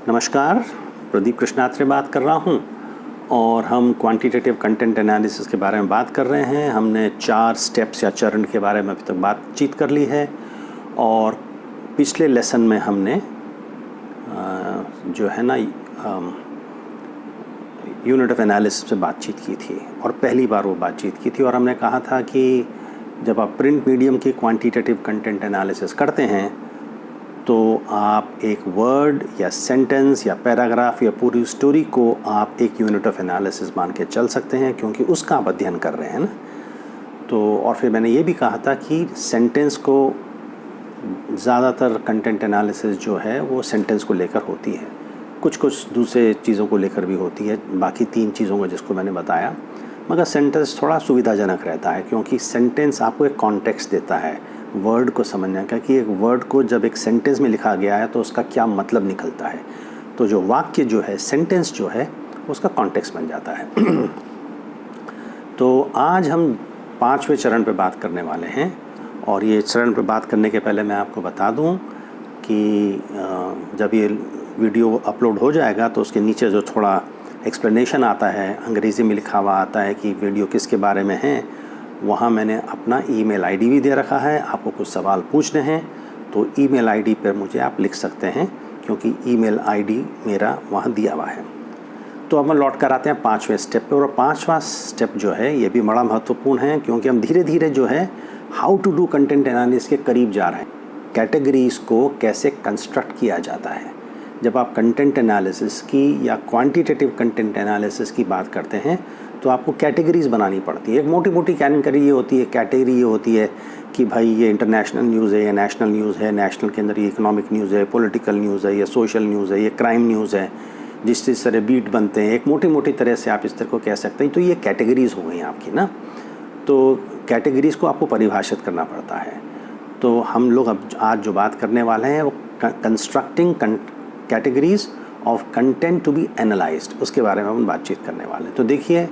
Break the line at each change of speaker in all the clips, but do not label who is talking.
नमस्कार, प्रदीप कृष्णात्रे बात कर रहा हूँ और हम क्वांटिटेटिव कंटेंट एनालिसिस के बारे में बात कर रहे हैं। हमने 4 स्टेप्स या चरण के बारे में अभी तक बातचीत कर ली है और पिछले लेसन में हमने जो है ना यूनिट ऑफ एनालिसिस पे बातचीत की थी और पहली बार वो बातचीत की थी और हमने कहा था कि जब आप प्रिंट मीडियम की क्वांटिटेटिव कंटेंट एनालिसिस करते हैं तो आप एक वर्ड या सेंटेंस या पैराग्राफ या पूरी स्टोरी को आप एक यूनिट ऑफ एनालिसिस मान के चल सकते हैं, क्योंकि उसका आप अध्ययन कर रहे हैं ना। तो और फिर मैंने ये भी कहा था कि सेंटेंस को ज़्यादातर कंटेंट एनालिसिस जो है वो सेंटेंस को लेकर होती है, कुछ दूसरे चीज़ों को लेकर भी होती है, बाकी 3 चीज़ों को जिसको मैंने बताया। मगर सेंटेंस थोड़ा सुविधाजनक रहता है, क्योंकि सेंटेंस आपको एक कॉन्टेक्स्ट देता है वर्ड को समझने का, कि एक वर्ड को जब एक सेंटेंस में लिखा गया है तो उसका क्या मतलब निकलता है। तो जो वाक्य जो है, सेंटेंस जो है, उसका कॉन्टेक्स्ट बन जाता है। तो आज हम 5वें चरण पे बात करने वाले हैं और ये चरण पे बात करने के पहले मैं आपको बता दूं कि जब ये वीडियो अपलोड हो जाएगा तो उसके नीचे जो थोड़ा एक्सप्लेनेशन आता है, अंग्रेज़ी में लिखा हुआ आता है कि वीडियो किसके बारे में है, वहाँ मैंने अपना ईमेल आईडी भी दे रखा है। आपको कुछ सवाल पूछने हैं तो ईमेल आईडी पर मुझे आप लिख सकते हैं, क्योंकि ईमेल आईडी मेरा वहाँ दिया हुआ है। तो अब हम लौट कर आते हैं 5वें स्टेप पे। और 5वां स्टेप जो है ये भी बड़ा महत्वपूर्ण है, क्योंकि हम धीरे धीरे जो है how to do content analysis के करीब जा रहे हैं। कैटेगरीज़ को कैसे कंस्ट्रक्ट किया जाता है। जब आप कंटेंट एनालिसिस की या क्वांटिटेटिव कंटेंट एनालिसिस की बात करते हैं तो आपको कैटेगरीज़ बनानी पड़ती है। एक मोटी मोटी कैटेगरी ये होती है, कैटेगरी ये होती है कि भाई ये इंटरनेशनल न्यूज़ है, या नेशनल न्यूज़ है, नेशनल के अंदर ये इकोनॉमिक न्यूज़ है, पॉलिटिकल न्यूज़ है, ये सोशल न्यूज़ है, ये क्राइम न्यूज़ है, जिस तरह बीट बनते हैं, एक मोटी मोटी तरह से आप इस तरह को कह सकते हैं। तो ये कैटेगरीज़ हो गई आपकी ना। तो कैटेगरीज़ को आपको परिभाषित करना पड़ता है। तो हम लोग अब आज जो बात करने वाले हैं वो constructing categories of content to be analysed, उसके बारे में हम बातचीत करने वाले हैं। तो देखिए,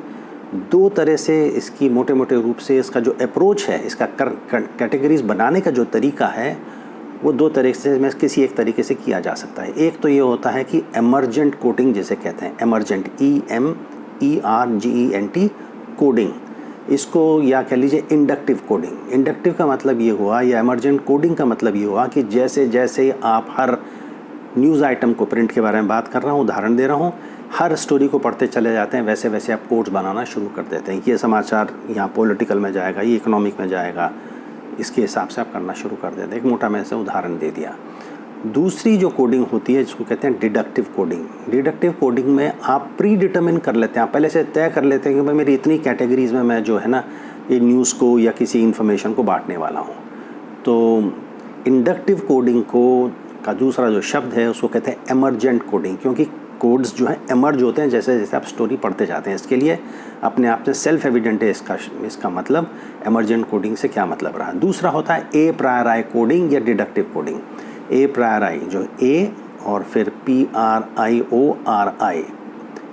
2 तरह से इसकी मोटे मोटे रूप से इसका जो अप्रोच है, इसका कैटेगरीज बनाने का जो तरीका है वो 2 तरह से में किसी एक तरीके से किया जा सकता है। एक तो ये होता है कि एमर्जेंट कोडिंग जिसे कहते हैं, एमर्जेंट EMERGENT कोडिंग, इसको या कह लीजिए इंडक्टिव कोडिंग। इंडक्टिव का मतलब ये हुआ, या एमर्जेंट कोडिंग का मतलब ये हुआ कि जैसे जैसे आप हर न्यूज़ आइटम को, प्रिंट के बारे में बात कर रहा हूँ, उदाहरण दे रहा हूँ, हर स्टोरी को पढ़ते चले जाते हैं, वैसे वैसे आप कोड्स बनाना शुरू कर देते हैं। ये समाचार यहाँ पॉलिटिकल में जाएगा, ये इकोनॉमिक में जाएगा, इसके हिसाब से आप करना शुरू कर देते हैं। एक मोटा मैंने से उदाहरण दे दिया। दूसरी जो कोडिंग होती है जिसको कहते हैं डिडक्टिव कोडिंग। डिडक्टिव कोडिंग में आप प्री डिटरमिन कर लेते हैं, आप पहले से तय कर लेते हैं कि भाई मेरी इतनी कैटेगरीज़ में मैं जो है ना ये न्यूज़ को या किसी इन्फॉर्मेशन को बांटने वाला हूँ। तो इंडक्टिव कोडिंग को का दूसरा जो शब्द है उसको कहते हैं एमर्जेंट कोडिंग, क्योंकि कोड्स जो हैं एमर्ज होते हैं जैसे जैसे आप स्टोरी पढ़ते जाते हैं। इसके लिए अपने आप से सेल्फ एविडेंट है इसका मतलब एमर्जेंट कोडिंग से क्या मतलब रहा। दूसरा होता है ए प्रायर आई कोडिंग या डिडक्टिव कोडिंग। ए प्रायर आई जो ए और फिर PRIORI,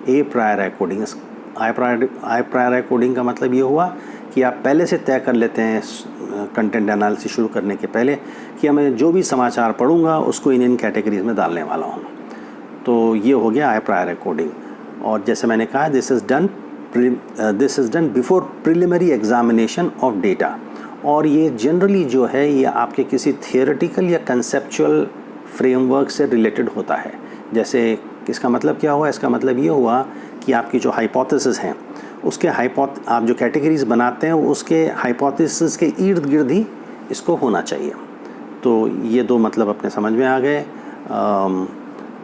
ए प्रायर आई कोडिंग। आई प्रायर आई कोडिंग का मतलब ये हुआ कि आप पहले से तय कर लेते हैं कंटेंट एनालिसिस शुरू करने के पहले कि मैं जो भी समाचार पढ़ूंगा उसको इन कैटेगरीज में डालने वाला हूँ। तो ये हो गया आई प्रायर कोडिंग। और जैसे मैंने कहा, this is done before preliminary examination of data. और ये जनरली जो है ये आपके किसी थियोरेटिकल या कंसेप्चुअल फ्रेमवर्क से रिलेटेड होता है। जैसे इसका मतलब क्या हुआ, इसका मतलब ये हुआ कि आपकी जो हाइपोथेसिस हैं उसके आप जो कैटेगरीज बनाते हैं उसके हाइपोथेसिस के इर्द गिर्द ही इसको होना चाहिए। तो ये 2 मतलब अपने समझ में आ गए।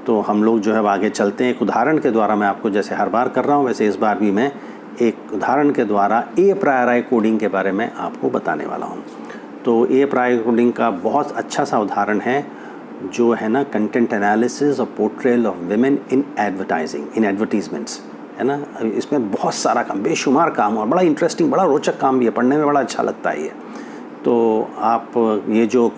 तो हम लोग जो है आगे चलते हैं। एक उदाहरण के द्वारा मैं आपको, जैसे हर बार कर रहा हूँ वैसे इस बार भी मैं एक उदाहरण के द्वारा ए प्रायर आई कोडिंग के बारे में आपको बताने वाला हूँ। तो ए प्रायर कोडिंग का बहुत अच्छा सा उदाहरण है जो है ना कंटेंट एनालिसिस और portrayal of women in advertising, in advertisements, है ना। इसमें बहुत सारा काम, बेशुमार काम और बड़ा इंटरेस्टिंग, बड़ा रोचक काम भी है, पढ़ने में बड़ा अच्छा लगता है ये। तो आप ये जो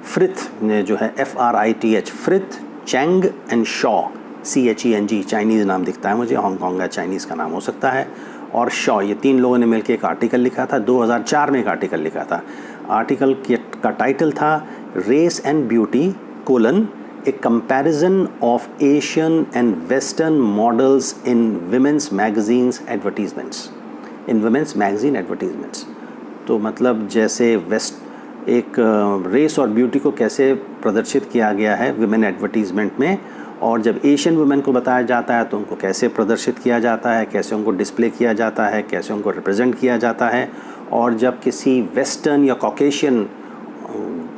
फ्रिथ जो है FRITH, Frith, Cheng and Shaw, CHENG, Chinese नाम दिखता है मुझे, हांगकांग का चाइनीज़ का नाम हो सकता है, और शॉ, ये 3 लोगों ने मिलकर एक आर्टिकल लिखा था। 2004 में एक आर्टिकल लिखा था। आर्टिकल का टाइटल था race and beauty a comparison of Asian and western models in women's magazines advertisements, in women's magazine advertisements. तो मतलब जैसे एक रेस और ब्यूटी को कैसे प्रदर्शित किया गया है विमेन एडवर्टीजमेंट में, और जब एशियन वुमेन को बताया जाता है तो उनको कैसे प्रदर्शित किया जाता है, कैसे उनको डिस्प्ले किया जाता है, कैसे उनको रिप्रेजेंट किया जाता है। और जब किसी वेस्टर्न या कॉकेशियन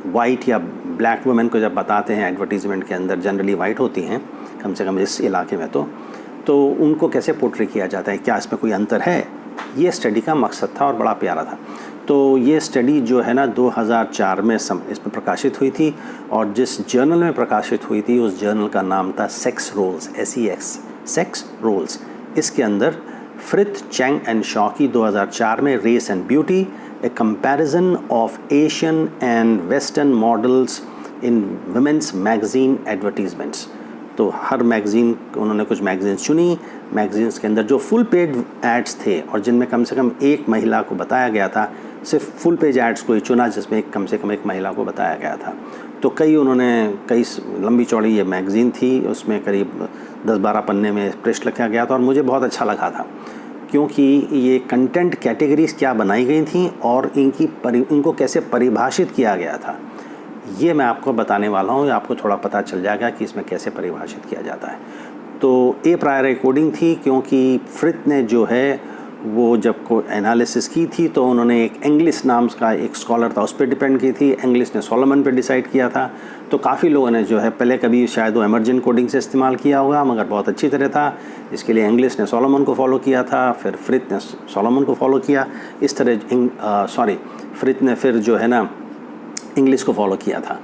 वाइट या ब्लैक वुमेन को जब बताते हैं एडवर्टीज़मेंट के अंदर, जनरली वाइट होती हैं कम से कम इस इलाके में, तो उनको कैसे पोर्ट्रे किया जाता है, क्या इसमें कोई अंतर है, ये स्टडी का मकसद था और बड़ा प्यारा था। तो ये स्टडी जो है ना 2004 में इस पर प्रकाशित हुई थी, और जिस जर्नल में प्रकाशित हुई थी उस जर्नल का नाम था sex roles, SEX, sex roles. इसके अंदर फ्रिथ, चैंग एंड शॉकी 2004 में race and beauty, a comparison of Asian and western models in women's magazine advertisements. तो हर मैगज़ीन उन्होंने कुछ मैगज़ीन्स चुनी, मैगज़ीन्स के अंदर जो फुल पेज एड्स थे और जिनमें कम से कम एक महिला को बताया गया था, सिर्फ फुल पेज एड्स को ही चुना जिसमें कम से कम एक महिला को बताया गया था। तो कई लंबी चौड़ी ये मैगज़ीन थी, उसमें करीब 10-12 पन्ने में पृष्ठ लिखा गया था, और मुझे बहुत अच्छा लगा था क्योंकि ये कंटेंट कैटेगरीज क्या बनाई गई थी और इनको कैसे परिभाषित किया गया था, ये मैं आपको बताने वाला हूँ। आपको थोड़ा पता चल जाएगा कि इसमें कैसे परिभाषित किया जाता है। तो ये प्रायर रिकॉर्डिंग थी, क्योंकि फ्रिथ ने जो है वो जब को एनालिसिस की थी तो उन्होंने एक इंग्लिश नाम का एक स्कॉलर था उस पर डिपेंड की थी, इंग्लिश ने सोलोमन पे डिसाइड किया था। तो काफ़ी लोगों ने जो है पहले कभी शायद वो इमर्जेंट कोडिंग से इस्तेमाल किया होगा, मगर बहुत अच्छी तरह था, इसके लिए इंग्लिश ने सोलोमन को फॉलो किया था, फिर फ्रिथ ने सोलोमन को फॉलो किया, इस तरह फ्रिथ ने फिर जो है ना इंग्लिश को फॉलो किया था।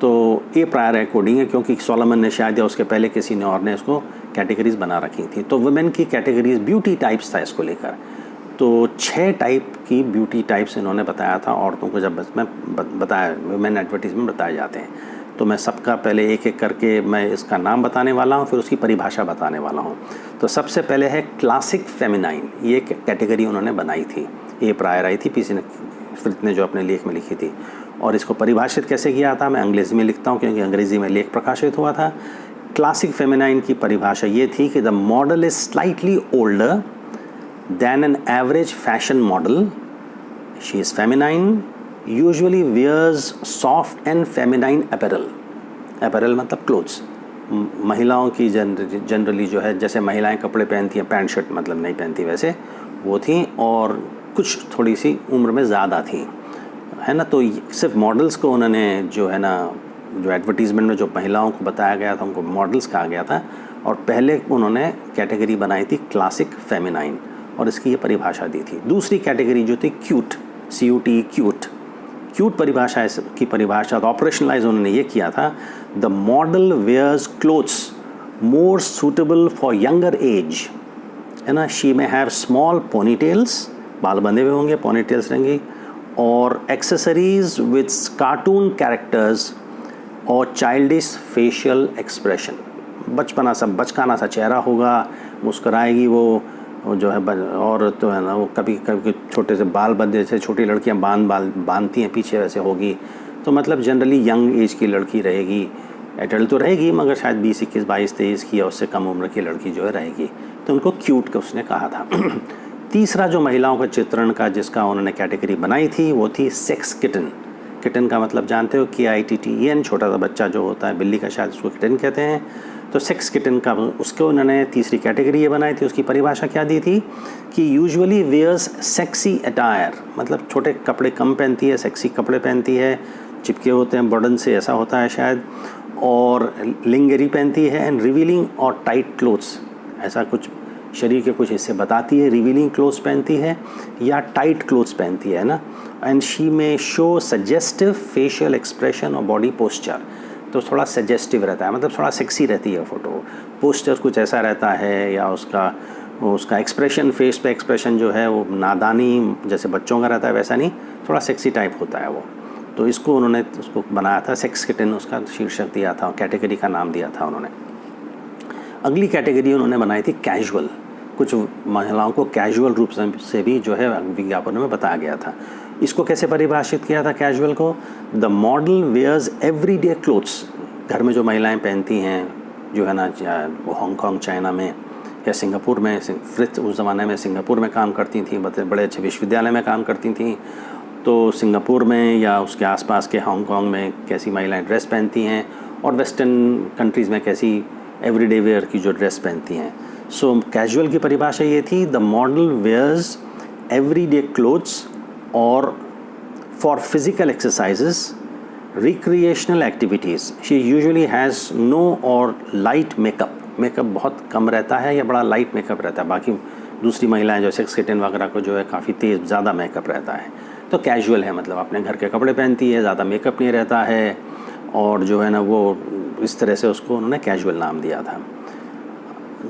तो ये प्रायर कोडिंग है, क्योंकि सोलोमन ने शायद या उसके पहले किसी ने और ने इसको कैटेगरीज बना रखी थी। तो वुमेन की कैटेगरीज ब्यूटी टाइप्स था इसको लेकर। तो 6 टाइप की ब्यूटी टाइप्स इन्होंने बताया था औरतों को, जब इसमें बताया वुमेन एडवर्टीजमेंट बताए जाते हैं। तो मैं सबका पहले एक एक करके मैं इसका नाम बताने वाला हूँ, फिर उसकी परिभाषा बताने वाला हूँ। तो सबसे पहले है क्लासिक फेमिनाइन, ये कैटेगरी उन्होंने बनाई थी, ये प्रायर आई थी फ्रिथ ने जो अपने लेख में लिखी थी। और इसको परिभाषित कैसे किया था, मैं अंग्रेज़ी में लिखता हूँ क्योंकि अंग्रेज़ी में लेख प्रकाशित हुआ था। क्लासिक फेमिनाइन की परिभाषा ये थी कि the model is slightly older than an average fashion model, she is feminine, usually wears soft and feminine apparel मतलब क्लोथ्स। महिलाओं की जनरली जो है, जैसे महिलाएं कपड़े पहनती हैं, पैंट शर्ट मतलब नहीं पहनती वैसे वो थी, और कुछ थोड़ी सी उम्र में ज़्यादा थी, है ना। तो सिर्फ मॉडल्स को उन्होंने जो है ना, जो एडवर्टीज़मेंट में जो महिलाओं को बताया गया था उनको मॉडल्स कहा गया था, और पहले उन्होंने कैटेगरी बनाई थी क्लासिक फेमिनाइन, और इसकी ये परिभाषा दी थी। दूसरी कैटेगरी जो थी क्यूट, CUT, क्यूट परिभाषा, इसकी परिभाषा तो ऑपरेशनलाइज उन्होंने ये किया था, the model wears clothes more suitable for younger age, है ना, शी में हैव स्मॉल पोनीटेल्स, बाल बंधे हुए होंगे, पोनीटेल्स रहेंगी, और एक्सेसरीज विथ कार्टून कैरेक्टर्स और चाइल्डिश फेशियल एक्सप्रेशन, बचकाना सा चेहरा होगा, मुस्कराएगी वो जो है, और तो है ना वो कभी कभी छोटे से बाल बंधे, जैसे छोटी लड़कियां बांधती हैं पीछे, वैसे होगी। तो मतलब जनरली यंग एज की लड़की रहेगी, एडल्ट तो रहेगी मगर शायद 20, 21, 22, 23 की या उससे कम उम्र की लड़की जो है रहेगी। तो उनको क्यूट का उसने कहा था। तीसरा जो महिलाओं का चित्रण का जिसका उन्होंने कैटेगरी बनाई थी वो थी सेक्स किटन। किटन का मतलब जानते हो, KITTEN, छोटा सा बच्चा जो होता है बिल्ली का, शायद उसको किटन कहते हैं। तो सेक्स किटन का उसको उन्होंने तीसरी कैटेगरी ये बनाई थी। उसकी परिभाषा क्या दी थी कि यूजुअली वेयर्स सेक्सी अटायर, मतलब छोटे कपड़े कम पहनती है, सेक्सी कपड़े पहनती है, चिपके होते हैं बर्डन से, ऐसा होता है शायद, और लिंगरी पहनती है, एंड रिवीलिंग और टाइट क्लोथ्स, ऐसा कुछ शरीर के कुछ हिस्से बताती है, रिवीलिंग क्लोथ्स पहनती है या टाइट क्लोथ्स पहनती है ना। एंड शी में शो सजेस्टिव फेशियल एक्सप्रेशन और बॉडी पोस्चर, तो थोड़ा सजेस्टिव रहता है, मतलब थोड़ा सेक्सी रहती है फ़ोटो, पोस्चर कुछ ऐसा रहता है, या उसका एक्सप्रेशन, फेस पे एक्सप्रेशन जो है वो नादानी जैसे बच्चों का रहता है वैसा नहीं, थोड़ा सेक्सी टाइप होता है वो। तो इसको उन्होंने उसको बनाया था सेक्स किटन, उसका शीर्षक दिया था, कैटेगरी का नाम दिया था उन्होंने। अगली कैटेगरी उन्होंने बनाई थी कैजुअल। कुछ महिलाओं को कैजुअल रूप से भी जो है विज्ञापनों में बताया गया था। इसको कैसे परिभाषित किया था कैजुअल को, the model wears everyday clothes, घर में जो महिलाएं पहनती हैं जो है ना, वो हांगकांग, चाइना में या सिंगापुर में, उस ज़माने में सिंगापुर में काम करती थी, बड़े अच्छे विश्वविद्यालय में काम करती थी, तो सिंगापुर में या उसके आसपास के हांगकांग में कैसी महिलाएं ड्रेस पहनती हैं और वेस्टर्न कंट्रीज़ में कैसी एवरीडे वेयर की जो ड्रेस पहनती हैं। सो कैजुअल की परिभाषा ये थी, the model wears everyday clothes और for physical exercises, recreational activities, she usually has no or light makeup बहुत कम रहता है या बड़ा लाइट मेकअप रहता है। बाकी दूसरी महिलाएं जो सेक्स किटन वगैरह को जो है काफ़ी तेज़ ज़्यादा मेकअप रहता है। तो कैजुअल है, मतलब अपने घर के कपड़े पहनती है, ज़्यादा मेकअप नहीं रहता है, और जो है ना वो इस तरह से उसको उन्होंने कैजुअल नाम दिया था।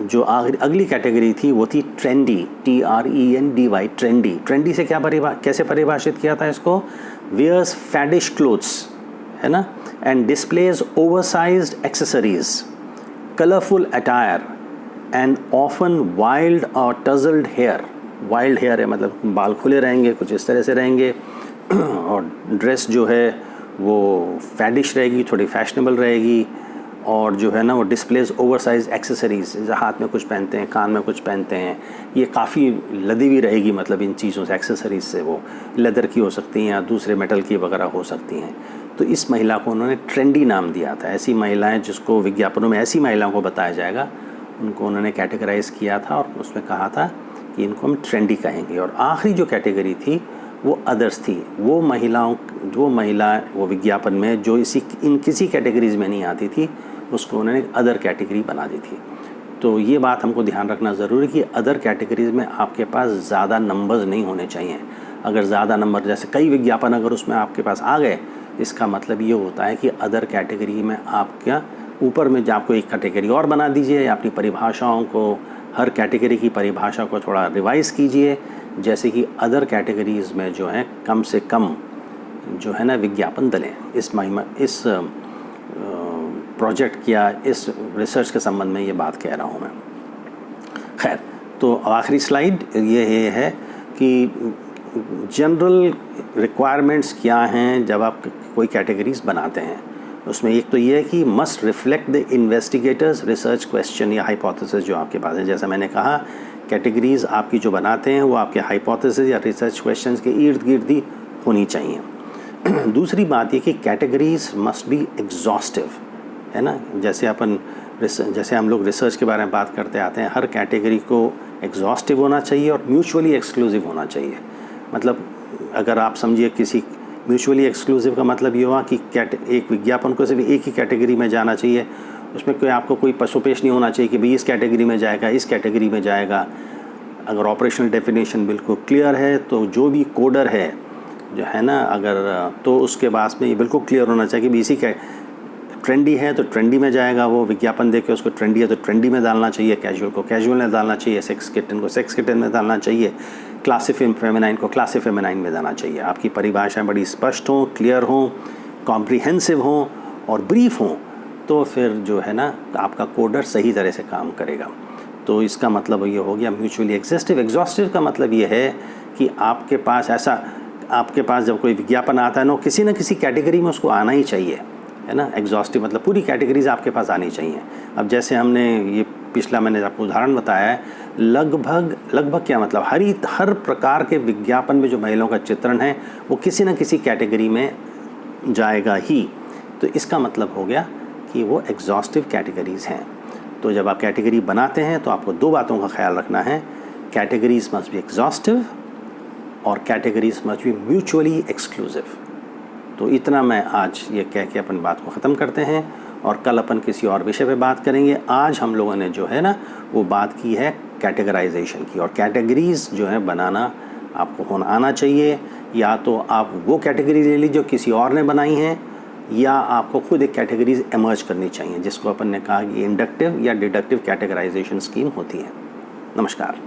जो अगली कैटेगरी थी वो थी ट्रेंडी, TRENDY, ट्रेंडी से कैसे परिभाषित किया था इसको, वियर्स फैडिश क्लोथ्स, है ना, and displays oversized accessories, colourful attire and often wild और टजल्ड हेयर। वाइल्ड हेयर है मतलब बाल खुले रहेंगे, कुछ इस तरह से रहेंगे, और ड्रेस जो है वो फैडिश रहेगी, थोड़ी फैशनेबल रहेगी, और जो है ना वो डिस्प्लेज ओवरसाइज एक्सेसरीज, हाथ में कुछ पहनते हैं, कान में कुछ पहनते हैं, ये काफ़ी लदी हुई रहेगी, मतलब इन चीज़ों से, एक्सेसरीज से, वो लेदर की हो सकती हैं या दूसरे मेटल की वगैरह हो सकती हैं। तो इस महिला को उन्होंने ट्रेंडी नाम दिया था। ऐसी महिलाएं जिसको विज्ञापनों में ऐसी महिलाओं को बताया जाएगा, उनको उन्होंने कैटेगराइज किया था और उसमें कहा था कि इनको हम ट्रेंडी कहेंगे। और आखिरी जो कैटेगरी थी वो अदर्स थी, वो महिला वो विज्ञापन में जो इन किसी कैटेगरीज में नहीं आती थी, उसको उन्होंने अदर कैटेगरी बना दी थी। तो ये बात हमको ध्यान रखना ज़रूरी कि अदर कैटेगरीज में आपके पास ज़्यादा नंबर्स नहीं होने चाहिए। अगर ज़्यादा नंबर, जैसे कई विज्ञापन अगर उसमें आपके पास आ गए, इसका मतलब ये होता है कि अदर कैटेगरी में आपका ऊपर में आपको एक कैटेगरी और बना दीजिए, या अपनी परिभाषाओं को, हर कैटेगरी की परिभाषा को थोड़ा रिवाइज़ कीजिए, जैसे कि अदर कैटेगरीज़ में जो है कम से कम जो है ना विज्ञापन डलें। इस प्रोजेक्ट या इस रिसर्च के संबंध में ये बात कह रहा हूँ मैं। खैर, तो आखिरी स्लाइड ये है कि जनरल रिक्वायरमेंट्स क्या हैं जब आप कोई कैटेगरीज बनाते हैं। उसमें एक तो ये है कि must reflect the investigators research question या हाइपोथेसिस जो आपके पास है। जैसा मैंने कहा, कैटेगरीज आपकी जो बनाते हैं वो आपके हाइपोथेसिस या रिसर्च क्वेश्चंस के इर्द गिर्द ही होनी चाहिए। दूसरी बात ये कि कैटेगरीज मस्ट बी एग्जॉस्टिव, है ना। जैसे हम लोग रिसर्च के बारे में बात करते आते हैं, हर कैटेगरी को एग्जॉस्टिव होना चाहिए और म्यूचुअली एक्सक्लूसिव होना चाहिए। मतलब अगर आप समझिए किसी म्यूचुअली एक्सक्लूसिव का मतलब ये हुआ कि एक विज्ञापन को सिर्फ एक ही कैटेगरी में जाना चाहिए, उसमें आपको कोई पशुपेश नहीं होना चाहिए कि भाई इस कैटेगरी में जाएगा, इस कैटेगरी में जाएगा। अगर ऑपरेशनल डेफिनेशन बिल्कुल क्लियर है तो जो भी कोडर है जो है ना, अगर तो उसके पास में ये बिल्कुल क्लियर होना चाहिए कि भाई इसी ट्रेंडी है तो ट्रेंडी में जाएगा, वो विज्ञापन देके उसको ट्रेंडी है तो ट्रेंडी में डालना चाहिए, कैजुअल को कैजुअल में डालना चाहिए, सेक्स किटन को सेक्स किटन में डालना चाहिए, क्लासिक फेमिनाइन को क्लासिक फेमिनाइन में डालना चाहिए। आपकी परिभाषाएं बड़ी स्पष्ट हों, क्लियर हों, कॉम्प्रिहेंसिव हों और ब्रीफ हों, तो फिर जो है ना आपका कोडर सही तरह से काम करेगा। तो इसका मतलब ये हो गया म्यूचुअली एग्जॉस्टिव का मतलब ये है कि आपके पास जब कोई विज्ञापन आता है ना, किसी न किसी कैटेगरी में उसको आना ही चाहिए, है ना। एग्जॉस्टिव मतलब पूरी कैटेगरीज आपके पास आनी चाहिए। अब जैसे हमने ये पिछला मैंने आपको उदाहरण बताया है, लगभग क्या मतलब हर प्रकार के विज्ञापन में जो महिलाओं का चित्रण है वो किसी न किसी कैटेगरी में जाएगा ही। तो इसका मतलब हो गया कि वो एग्जॉस्टिव कैटेगरीज़ हैं। तो जब आप कैटेगरी बनाते हैं तो आपको दो बातों का ख्याल रखना है, कैटेगरीज मस्ट बी एग्जॉस्टिव और categories must be mutually exclusive. तो इतना मैं आज ये कह के अपन बात को ख़त्म करते हैं और कल अपन किसी और विषय पे बात करेंगे। आज हम लोगों ने जो है ना वो बात की है कैटेगराइजेशन की, और कैटेगरीज़ जो है बनाना आपको आना चाहिए। या तो आप वो कैटेगरी ले लीजिए जो किसी और ने बनाई हैं, या आपको खुद एक कैटेगरीज एमर्ज करनी चाहिए, जिसको अपन ने कहा कि इंडक्टिव या डिडक्टिव कैटेगराइजेशन स्कीम होती है। नमस्कार।